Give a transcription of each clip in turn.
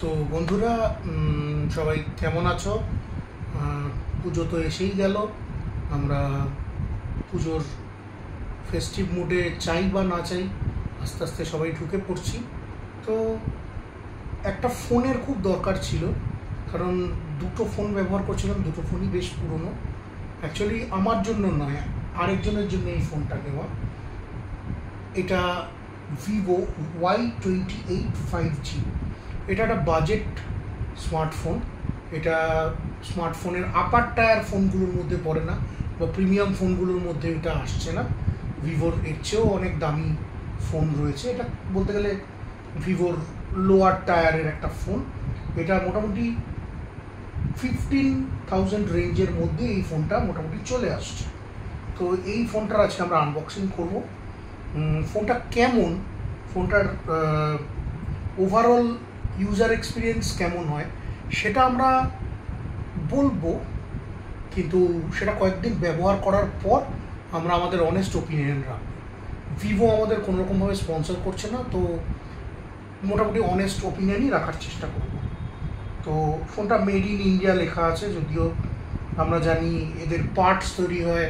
তো বন্ধুরা, সবাই কেমন আছো? পুজো তো এসেই গেল। আমরা পুজোর ফেস্টিভ মুডে চাই বা না চাই আস্তে আস্তে সবাই ঢুকে পড়ছি। তো একটা ফোনের খুব দরকার ছিল, কারণ দুটো ফোন ব্যবহার করছিলাম, দুটো ফোনই বেশ পুরনো। অ্যাকচুয়ালি আমার জন্য নয়, আরেকজনের জন্য এই ফোনটা নেওয়া। এটা ভিভো Y28 5G। এটা একটা বাজেট স্মার্টফোন। এটা স্মার্টফোনের আপার টায়ার ফোনগুলোর মধ্যে পড়ে না, বা প্রিমিয়াম ফোনগুলোর মধ্যে এটা আসছে না। ভিভোর এর চেয়েও অনেক দামি ফোন রয়েছে। এটা বলতে গেলে ভিভোর লোয়ার টায়ারের একটা ফোন। এটা মোটামুটি 15,000 রেঞ্জের মধ্যে এই ফোনটা মোটামুটি চলে আসছে। তো এই ফোনটার আজকে আমরা আনবক্সিং করব। ফোনটা কেমন, ফোনটার ওভারঅল ইউজার এক্সপিরিয়েন্স কেমন হয় সেটা আমরা বলবো, কিন্তু সেটা কয়েকদিন ব্যবহার করার পর আমরা আমাদের অনেস্ট ওপিনিয়ন রাখবো। ভিভো আমাদের কোনোরকমভাবে স্পন্সর করছে না, তো মোটামুটি অনেস্ট ওপিনিয়নই রাখার চেষ্টা করব। তো ফোনটা মেড ইন ইন্ডিয়া লেখা আছে, যদিও আমরা জানি এদের পার্টস তৈরি হয়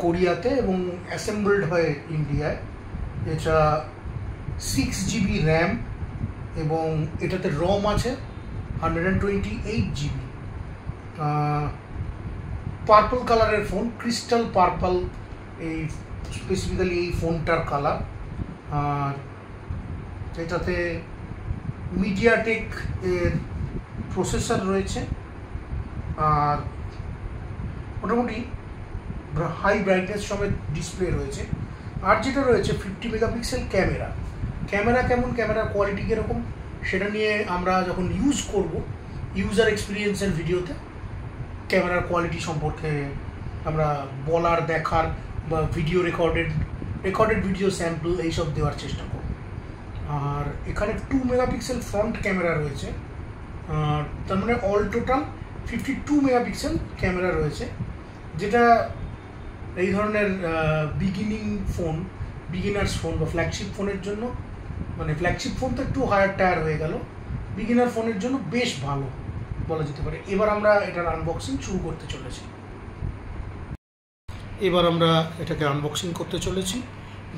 কোরিয়াতে এবং অ্যাসেম্বলড হয় ইন্ডিয়ায়। এটা 6GB র্যাম এবং এটাতে রম আছে 128GB। পার্পল কালারের ফোন, ক্রিস্টাল পার্পল এই স্পেসিফিক্যালি এই ফোনটার কালার। আর এটাতে মিডিয়াটেক এর প্রসেসর রয়েছে, আর মোটামুটি হাই ব্রাইটনেস সমেত ডিসপ্লে রয়েছে। আর যেটা রয়েছে 50 মেগাপিক্সেল ক্যামেরা। ক্যামেরা কেমন, ক্যামেরার কোয়ালিটি কীরকম সেটা নিয়ে আমরা যখন ইউজ করব ইউজার এক্সপিরিয়েন্সের ভিডিওতে ক্যামেরার কোয়ালিটি সম্পর্কে আমরা বলার, দেখার বা ভিডিও রেকর্ডেড ভিডিও স্যাম্পল এইসব দেওয়ার চেষ্টা করব। আর এখানে 2 মেগাপিক্সেল ফ্রন্ট ক্যামেরা রয়েছে, তার মানে অল টোটাল 52 মেগাপিক্সেল ক্যামেরা রয়েছে, যেটা এই ধরনের বিগিনার্স ফোন বা ফ্ল্যাগশিপ ফোনের জন্য, মানে ফ্ল্যাগশিপ ফোন তো একটু হায়ার টায়ার হয়ে গেল, বিগিনার ফোনের জন্য বেশ ভালো বলা যেতে পারে। এবার আমরা এটার আনবক্সিং শুরু করতে চলেছি।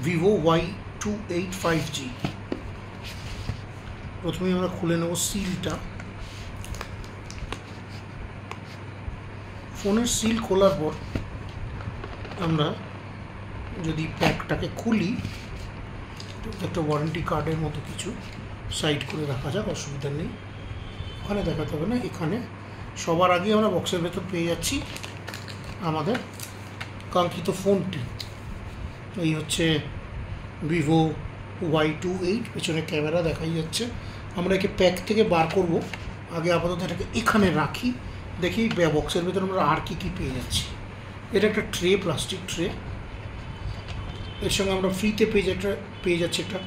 Vivo Y28 5G। প্রথমেই আমরা খুলে নেব সিলটা। ফোনের সিল খোলার পর আমরা যদি প্যাকটাকে খুলি, একটা ওয়ারেন্টি কার্ডের মতো কিছু সাইড করে রাখা যাক, অসুবিধা নেই। ওখানে দেখাতে হবে না, এখানে সবার আগে আমরা বক্সের ভেতর পেয়ে যাচ্ছি আমাদের কাঙ্ক্ষিত ফোনটি। এই হচ্ছে ভিভো Y28, পেছনে ক্যামেরা দেখাই যাচ্ছে। আমরা একে প্যাক থেকে বার করব, আগে আপাতত এটাকে এখানে রাখি, দেখি বক্সের ভেতর আমরা আর কি কি পেয়ে যাচ্ছি। এটা একটা ট্রে, প্লাস্টিক ট্রে। এর সঙ্গে আমরা ফ্রিতে পেয়ে যাচ্ছি একটা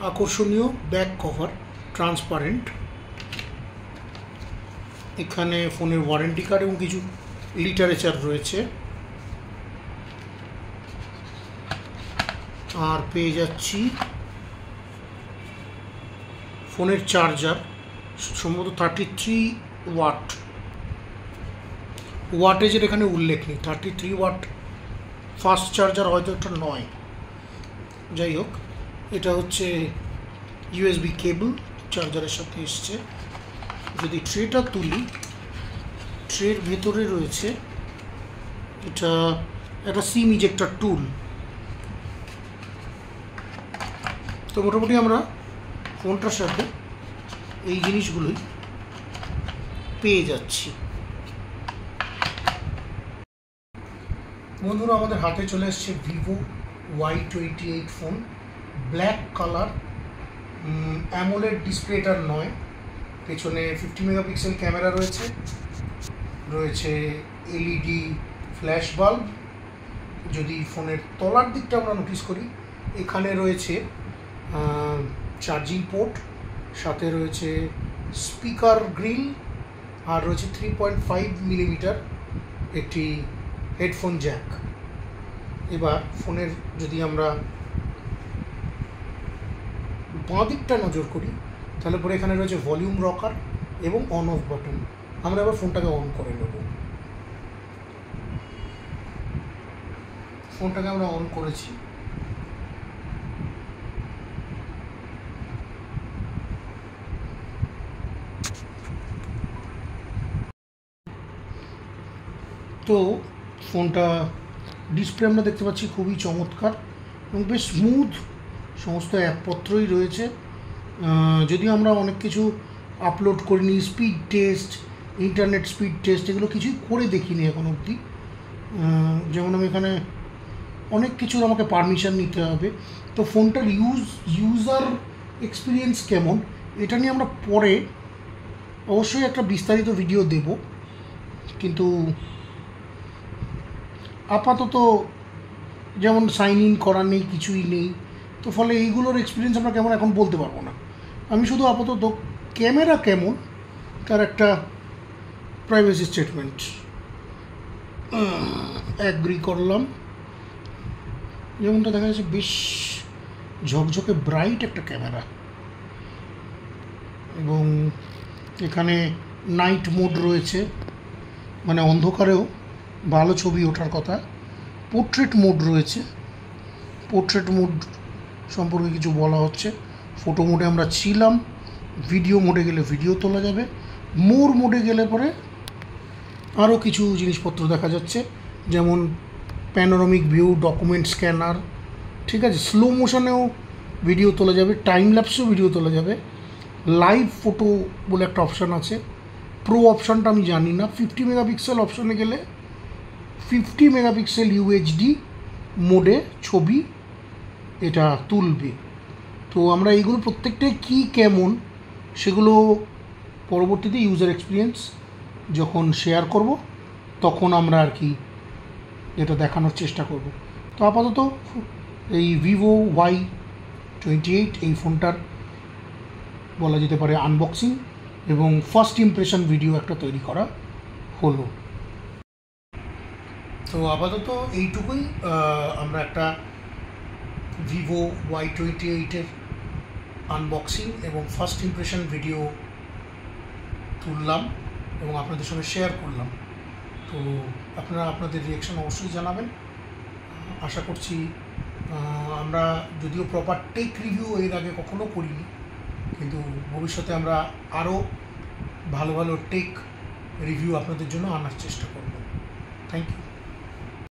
আকর্ষণীয় ব্যাক কভার, ট্রান্সপারেন্ট। এখানে ফোনের ওয়ারেন্টি কার্ড এবং কিছু লিটারেচার রয়েছে। আর পেয়ে যাচ্ছি ফোনের চার্জার, সম্ভবত 33 ওয়াট। ওয়াটেজের এখানে উল্লেখ নেই, 33 ওয়াট ফাস্ট চার্জার হয়তো এটা নয়। যাই হোক, এটা হচ্ছে USB কেবল চার্জারের সাথে এসছে। যদি ট্রেটা তুলি, ট্রের ভেতরে রয়েছে এটা একটা সিম ইজেক্টর টুল। তো মোটামুটি আমরা ফোনটার সাথে এই জিনিসগুলোই পেয়ে যাচ্ছি। বন্ধুরা, আমাদের হাতে চলে এসছে Vivo Y28 phone. Black colour, AMOLED ডিসপ্লেটার নয়। পেছনে 50 মেগাপিক্সেল ক্যামেরা রয়েছে LED ফ্ল্যাশ বাল্ব। যদি ফোনের তলার দিকটা আমরা নোটিস করি, এখানে রয়েছে চার্জিং পোর্ট, সাথে রয়েছে স্পিকার গ্রিল, আর রয়েছে 3.5 মিলিমিটার একটি হেডফোন জ্যাক। এবার ফোনের যদি আমরা বাঁ দিকটা নজর করি, তাহলে পরে এখানে রয়েছে ভলিউম রকার এবং অন অফ বাটন। আমরা এবার ফোনটাকে অন করে নেব। ফোনটাকে আমরা অন করেছি। তো ফোনটা ডিসপ্লে আমরা দেখতে পাচ্ছি খুবই চমৎকার এবং বেশ স্মুথ, সমস্ত অ্যাপপত্রই রয়েছে। যদিও আমরা অনেক কিছু আপলোড করিনি, speed test, internet speed test এগুলো কিছুই করে দেখিনি এখন অবধি। যেমন আমি এখানে অনেক কিছুর আমাকে পারমিশন নিতে হবে। তো ফোনটার ইউজার এক্সপিরিয়েন্স কেমন এটা নিয়ে আমরা পরে অবশ্যই একটা বিস্তারিত ভিডিও দেব, কিন্তু আপাতত যেমন সাইন ইন করা নেই, কিছুই নেই, তো ফলে এইগুলোর এক্সপিরিয়েন্স আমরা কেমন এখন বলতে পারবো না। আমি শুধু আপাতত ক্যামেরা কেমন তার একটা প্রাইভেসি স্টেটমেন্ট অ্যাগ্রি করলাম। যেমনটা দেখা যাচ্ছে বেশ ঝকঝকে ব্রাইট একটা ক্যামেরা, এবং এখানে নাইট মোড রয়েছে, মানে অন্ধকারেও ভালো ছবি ওঠার কথা। পোর্ট্রেট মোড রয়েছে, পোর্ট্রেট মোড সম্পর্কে কিছু বলা হচ্ছে। ফটো মোডে আমরা ছিলাম, ভিডিও মোডে গেলে ভিডিও তোলা যাবে, মোর মোডে গেলে পরে আরও কিছু জিনিসপত্র দেখা যাচ্ছে, যেমন প্যানোরামিক ভিউ, ডকুমেন্ট স্ক্যানার, ঠিক আছে, স্লো মোশনেও ভিডিও তোলা যাবে, টাইম ল্যাপসেও ভিডিও তোলা যাবে, লাইভ ফটো বলে একটা অপশান আছে। প্রো অপশানটা আমি জানি না। 50 মেগাপিক্সেল অপশানে গেলে 50 মেগাপিক্সেল ইউএইচডি মোডে ছবি এটা তুলবে। তো আমরা এইগুলো প্রত্যেকটাই কী কেমন সেগুলো পরবর্তীতে ইউজার এক্সপিরিয়েন্স যখন শেয়ার করব তখন আমরা আর কি এটা দেখানোর চেষ্টা করব। তো আপাতত এই ভিভো Y28 এই ফোনটার বলা যেতে পারে আনবক্সিং এবং ফার্স্ট ইমপ্রেশন ভিডিও একটা তৈরি করা হলো। তো আপাতত এইটুকুই, আমরা একটা ভিভো Y28-এর আনবক্সিং এবং ফার্স্ট ইমপ্রেশন ভিডিও তুললাম এবং আপনাদের সঙ্গে শেয়ার করলাম। তো আপনারা আপনাদের রিয়াকশান অবশ্যই জানাবেন। আশা করছি আমরা যদিও প্রপার টেক রিভিউ এর আগে কখনো করিনি, কিন্তু ভবিষ্যতে আমরা আরও ভালো ভালো টেক রিভিউ আপনাদের জন্য আনার চেষ্টা করব। Thank you.